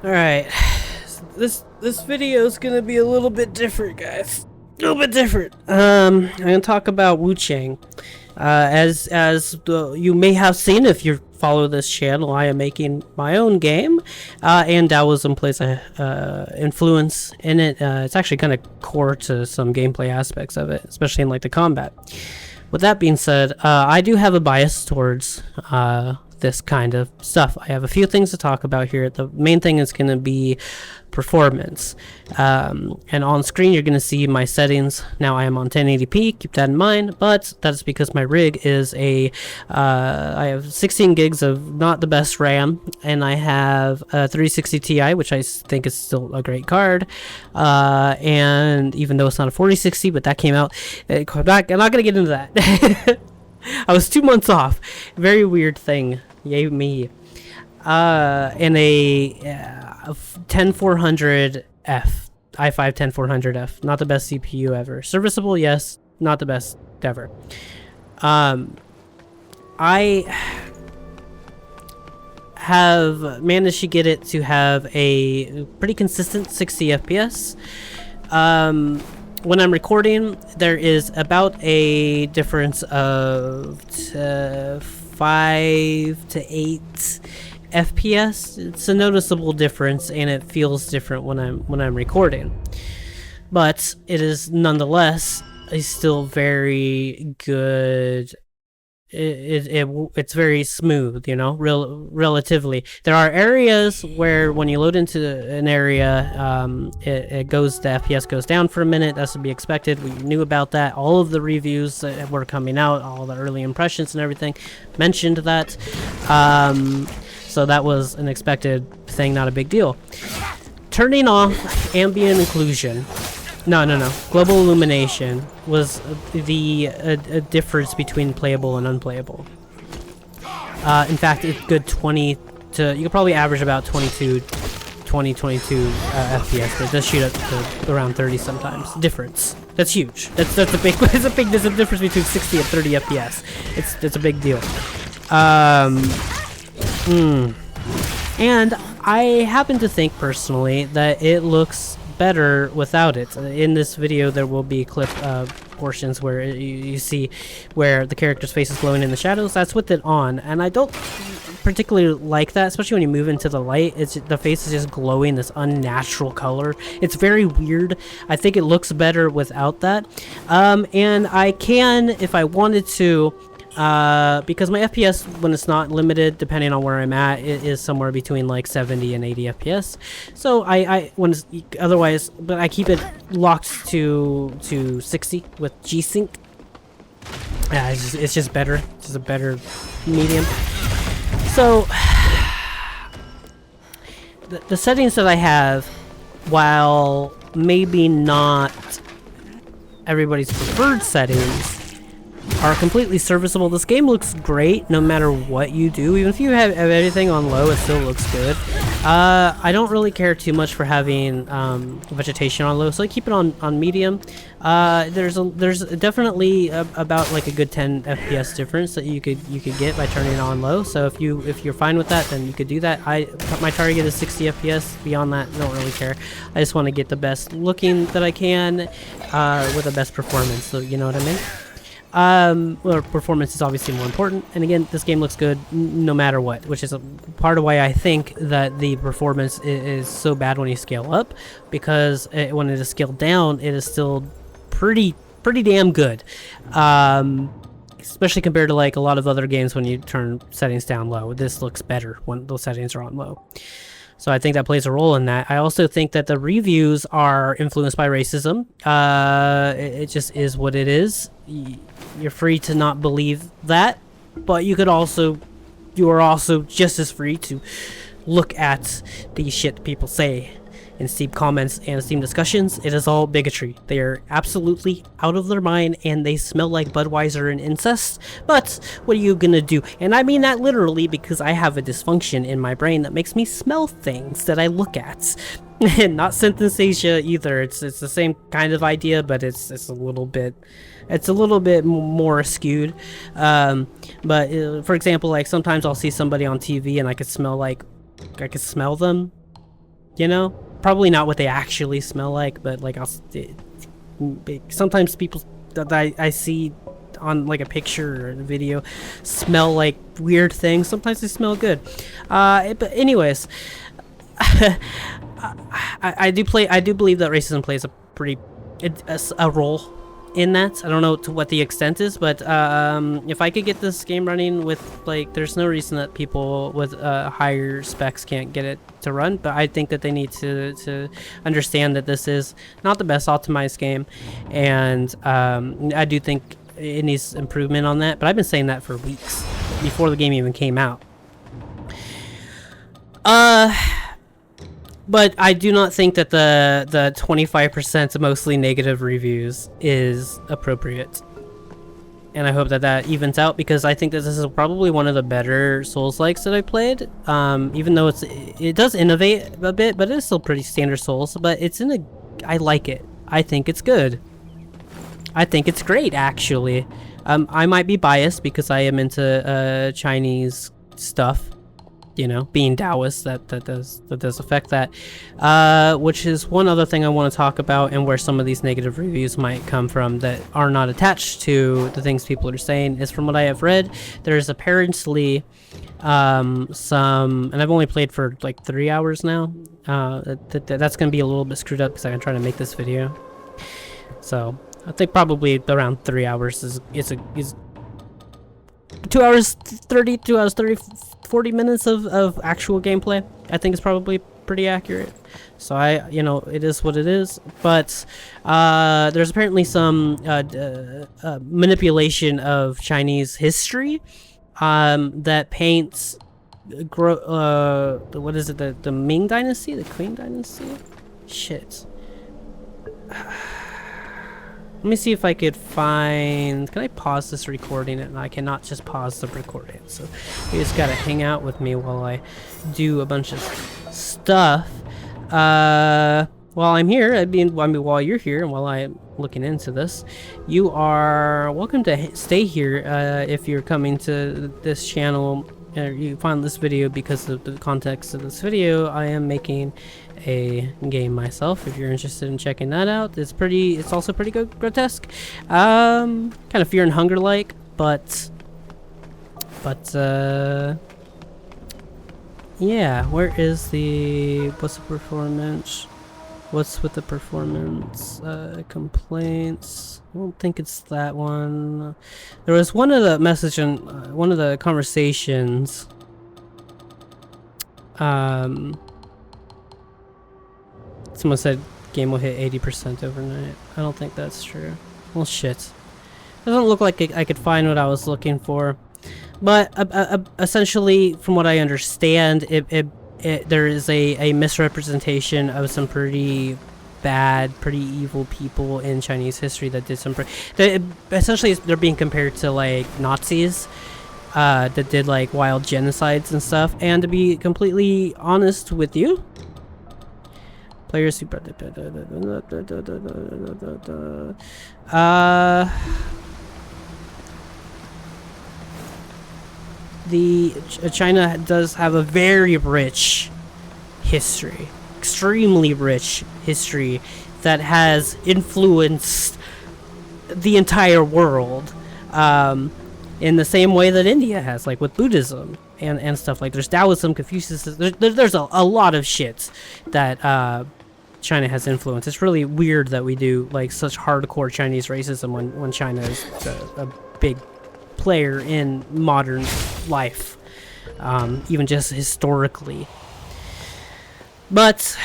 Alright, this video is gonna be a little bit different, guys. A little bit different. I'm gonna talk about Wuchang. You may have seen if you follow this channel, I am making my own game, and Taoism plays a influence in it. It's actually kind of core to some gameplay aspects of it, especially in like the combat. With that being said, I do have a bias towards this kind of stuff. I have a few things to talk about here. The main thing is going to be performance, and on screen you're going to see my settings. Now I am on 1080p, keep that in mind, but that's because my rig is I have 16 gigs of not the best RAM, and I have a 360 Ti, which I think is still a great card, and even though it's not a 4060, but that came out, I'm not going to get into that. I was 2 months off. Very weird thing. Yay me. In a 10400F, i5 10400F. Not the best CPU ever. Serviceable, yes. Not the best ever. I have managed to get it to have a pretty consistent 60 FPS. When I'm recording, there is about a difference of 5 to 8 FPS. It's a noticeable difference, and it feels different when I'm recording. But it is nonetheless still very good. It's very smooth, you know, relatively. There are areas where when you load into an area, the FPS goes down for a minute. That's to be expected. We knew about that. All of the reviews that were coming out, all the early impressions and everything mentioned that. So that was an expected thing, not a big deal. Turning off ambient occlusion. No. Global illumination was the difference between playable and unplayable. In fact, it's good 20 to... You could probably average about 22 FPS, but it does shoot up to around 30 sometimes. Difference. That's huge. That's a big... There's a difference between 60 and 30 FPS. It's a big deal. And I happen to think personally that it looks better without it. In this video there will be clip portions where you see where the character's face is glowing in the shadows. That's with it on, and I don't particularly like that, especially when you move into the light. The face is just glowing this unnatural color. It's very weird. I think it looks better without that, and I can, if I wanted to, because my FPS, when it's not limited, depending on where I'm at, it is somewhere between like 70 and 80 FPS. So when it's otherwise, but I keep it locked to 60 with G-Sync. Yeah, it's just better. It's just a better medium. So the settings that I have, while maybe not everybody's preferred settings, are completely serviceable. This game looks great no matter what you do. Even if you have everything on low, it still looks good. I don't really care too much for having vegetation on low, so I keep it on medium. There's definitely about like a good 10 FPS difference that you could get by turning it on low. So if you're fine with that, then you could do that. My target is 60 FPS. Beyond that, I don't really care. I just want to get the best looking that I can with the best performance. So you know what I mean. Well, performance is obviously more important, and again, this game looks good no matter what, which is a part of why I think that the performance is so bad when you scale up, because when it is scaled down, it is still pretty damn good, especially compared to like a lot of other games when you turn settings down low. This looks better when those settings are on low. So I think that plays a role in that. I also think that the reviews are influenced by racism. It just is what it is. You're free to not believe that, but you are also just as free to look at the shit people say in Steam comments and Steam discussions. It is all bigotry. They are absolutely out of their mind, and they smell like Budweiser and incest. But what are you gonna do? And I mean that literally, because I have a dysfunction in my brain that makes me smell things that I look at. And not synesthesia either. It's the same kind of idea, but it's a little bit more skewed. But for example, like sometimes I'll see somebody on TV and I could smell them. You know, probably not what they actually smell like, but like sometimes people that I see on like a picture or a video smell like weird things. Sometimes they smell good. But anyways, I do believe that racism plays a role in that. I don't know to what the extent is, but if I could get this game running with, like, there's no reason that people with higher specs can't get it to run. But I think that they need to understand that this is not the best optimized game, and I do think it needs improvement on that. But I've been saying that for weeks before the game even came out. But I do not think that the 25% mostly negative reviews is appropriate. And I hope that that evens out, because I think that this is probably one of the better Souls-likes that I played. Even though it does innovate a bit, but it's still pretty standard Souls. But I like it. I think it's good. I think it's great, actually. I might be biased because I am into Chinese stuff. You know, being Taoist, that does affect that, which is one other thing I want to talk about, and where some of these negative reviews might come from that are not attached to the things people are saying. Is from what I have read, there's apparently some, and I've only played for like 3 hours now. That's gonna be a little bit screwed up because I'm trying to make this video. So I think probably around 3 hours is 2 hours 30, 40 minutes of actual gameplay. I think is probably pretty accurate. So it is what it is. But there's apparently some manipulation of Chinese history that paints what is it, the Ming Dynasty, the Qing Dynasty? Shit. Let me see if I could find... Can I pause this recording? And I cannot just pause the recording. So you just gotta hang out with me while I do a bunch of stuff. While I'm here, while you're here and while I'm looking into this, you are welcome to stay here if you're coming to this channel. You find this video because of the context of this video. I am making a game myself. If you're interested in checking that out, it's also pretty grotesque, kind of Fear and Hunger like, but yeah. Where is what's the performance? What's with the performance complaints? I don't think it's that one. There was one of the message in one of the conversations. Someone said game will hit 80% overnight. I don't think that's true. Well, shit. Doesn't look like I could find what I was looking for. But essentially, from what I understand, there is a misrepresentation of some pretty bad, pretty evil people in Chinese history that did some... essentially, they're being compared to, like, Nazis that did, like, wild genocides and stuff. And to be completely honest with you... Players who... China does have a very rich history, extremely rich history that has influenced the entire world, in the same way that India has, like with Buddhism and stuff. Like there's Taoism, Confucianism, there's a lot of shit that China has influenced. It's really weird that we do like such hardcore Chinese racism when China is a big player in modern life, even just historically. But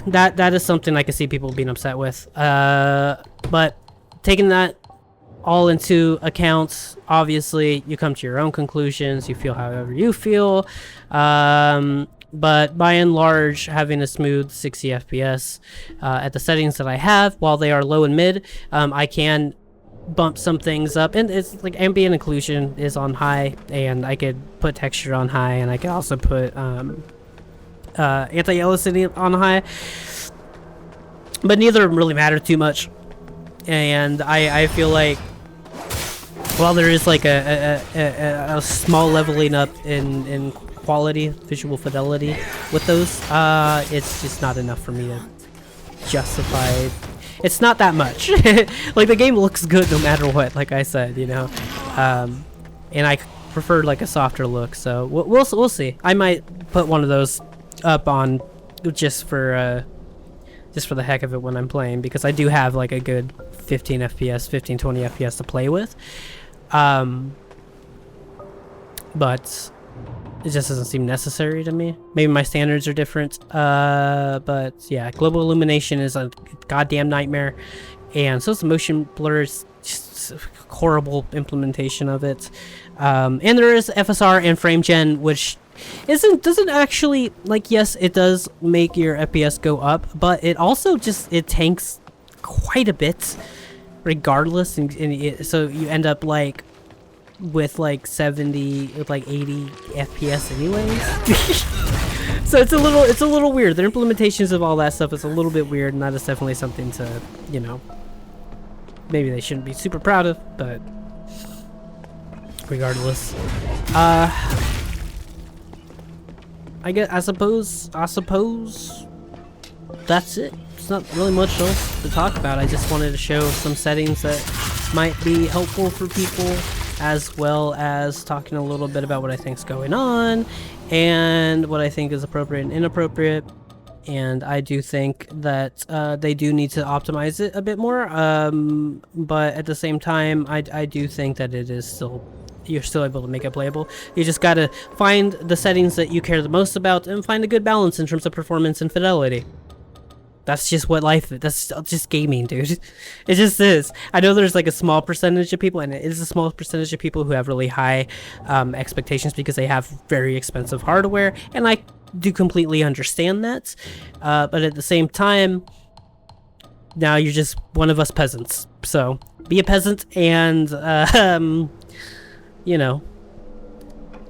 that is something I can see people being upset with. But taking that all into account, obviously you come to your own conclusions. You feel however you feel. But by and large, having a smooth 60 FPS at the settings that I have, while they are low and mid, I can bump some things up, and it's like ambient occlusion is on high, and I could put texture on high, and I could also put anti-yellow on high, but neither of them really matter too much. And I feel like while there is like a small leveling up in quality, visual fidelity with those, it's just not enough for me to justify. It's not that much. Like, the game looks good no matter what, like I said, you know. And I prefer like a softer look, so we'll see. I might put one of those up on just for the heck of it when I'm playing, because I do have like a good 15 FPS, 15-20 FPS to play with. But it just doesn't seem necessary to me. Maybe my standards are different. But yeah, global illumination is a goddamn nightmare, and so it's motion blurs, just a horrible implementation of it. And there is FSR and frame gen, which doesn't actually, like, yes, it does make your FPS go up, but it also just, it tanks quite a bit regardless, and so you end up like with like 70 or like 80 FPS anyways. So it's a little weird. Their implementations of all that stuff is a little bit weird, and that is definitely something to, you know, maybe they shouldn't be super proud of, but regardless, I suppose that's it. It's not really much else to talk about. I just wanted to show some settings that might be helpful for people, as well as talking a little bit about what I think is going on and what I think is appropriate and inappropriate. And I do think that they do need to optimize it a bit more, but at the same time, I do think that it is still, you're still able to make it playable. You just gotta find the settings that you care the most about and find a good balance in terms of performance and fidelity. That's just what life is. That's just gaming, dude. It just is. I know there's like a small percentage of people, and it is a small percentage of people who have really high expectations because they have very expensive hardware, and I do completely understand that. But at the same time, now you're just one of us peasants. So be a peasant and, you know,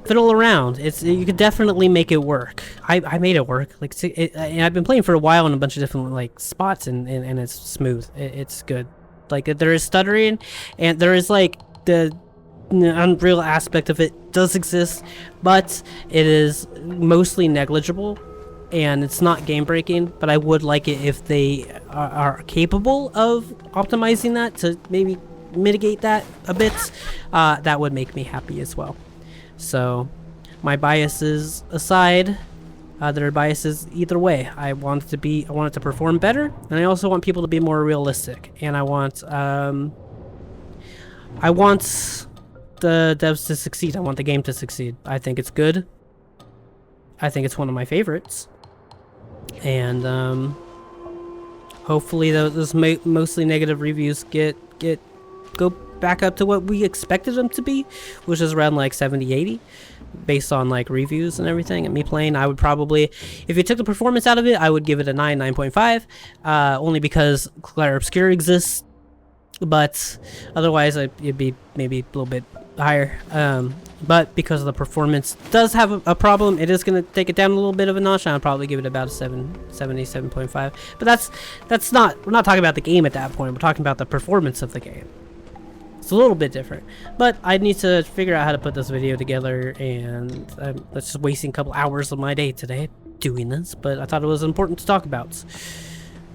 fiddle around. You could definitely make it work. I made it work. Like, and I've been playing for a while in a bunch of different like spots, and it's smooth. It's good. Like, there is stuttering, and there is like the unreal aspect of it does exist, but it is mostly negligible, and it's not game breaking. But I would like it if they are capable of optimizing that to maybe mitigate that a bit. That would make me happy as well. So, my biases aside, there are biases either way. I want it to perform better, and I also want people to be more realistic. And I want the devs to succeed. I want the game to succeed. I think it's good. I think it's one of my favorites. And hopefully those mostly negative reviews go back up to what we expected them to be, which is around like 70-80 based on like reviews and everything. And me playing, I would probably, if you took the performance out of it, I would give it a 9.5, only because Clair Obscur exists, but otherwise it'd be maybe a little bit higher. But because of the performance does have a problem, it is going to take it down a little bit of a notch. I'll probably give it about a 7.5. But that's not, we're not talking about the game at that point. We're talking about the performance of the game. It's a little bit different, but I need to figure out how to put this video together, and that's just wasting a couple hours of my day today doing this, but I thought it was important to talk about.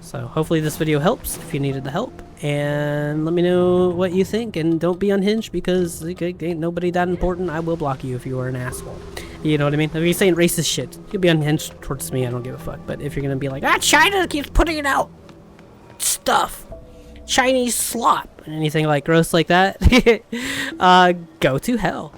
So hopefully this video helps if you needed the help, and let me know what you think, and don't be unhinged, because ain't nobody that important. I will block you if you are an asshole. You know what I mean? If you're saying racist shit, you'll be unhinged towards me, I don't give a fuck. But if you're gonna be like, China keeps putting out stuff, Chinese slop, and anything like gross like that, go to hell.